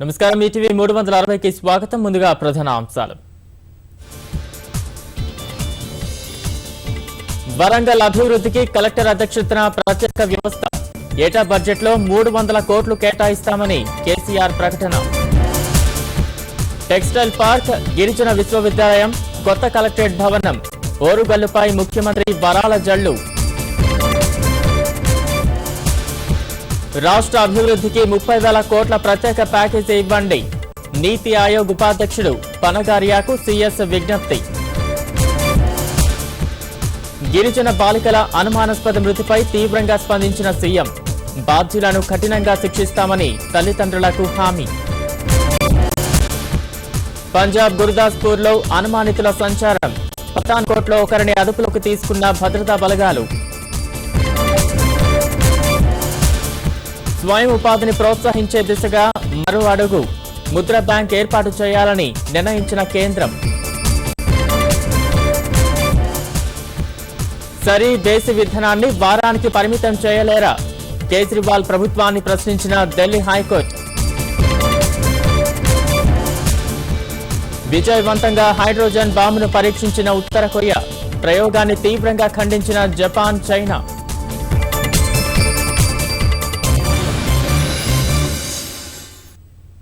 నమస్కారం ఈటీవీ 360కి స్వాగతం. ముందుగా ప్రధాన అంశాలు. వరంగల్ అభివృద్ధికి కలెక్టర్ అధ్యక్షతన ప్రత్యేక వ్యవస్థ. ఏటా బడ్జెట్లో 300 కోట్లు కేటాయిస్తామని కేసీఆర్ ప్రకటన. టెక్స్టైల్ పార్క్, గిరిజన విశ్వవిద్యాలయం, కొత్త కలెక్టరేట్ భవనం, ఓరుగల్లుపై ముఖ్యమంత్రి వరాల జల్లు. రాష్ట్ర అభివృద్ధికి 30,000 కోట్ల ప్రత్యేక ప్యాకేజీ ఇవ్వండి. నీతి ఆయోగ్ ఉపాధ్యక్షుడు పనగారియాకు సీఎస్ విజ్ఞప్తి. గిరిజన బాలికల అనుమానాస్పద మృతిపై తీవ్రంగా స్పందించిన సీఎం. బాధ్యులను కఠినంగా శిక్షిస్తామని తల్లిదండ్రులకు హామీ. పంజాబ్ గురుదాస్పూర్లో అనుమానితుల సంచారం. పఠాన్కోట్లో ఒకరిని అదుపులోకి తీసుకున్న భద్రతా బలగాలు. స్వయం ఉపాధిని ప్రోత్సహించే దిశగా మరో అడుగు. ముద్ర బ్యాంక్ ఏర్పాటు చేయాలని నిర్ణయించిన కేంద్రం. సరి దేశీ విధానాన్ని వారానికి పరిమితం చేయలేరా? కేజ్రీవాల్ ప్రభుత్వాన్ని ప్రశ్నించిన ఢిల్లీ హైకోర్టు. విజయవంతంగా హైడ్రోజన్ బాంబును పరీక్షించిన ఉత్తర కొరియా. ప్రయోగాన్ని తీవ్రంగా ఖండించిన జపాన్, చైనా.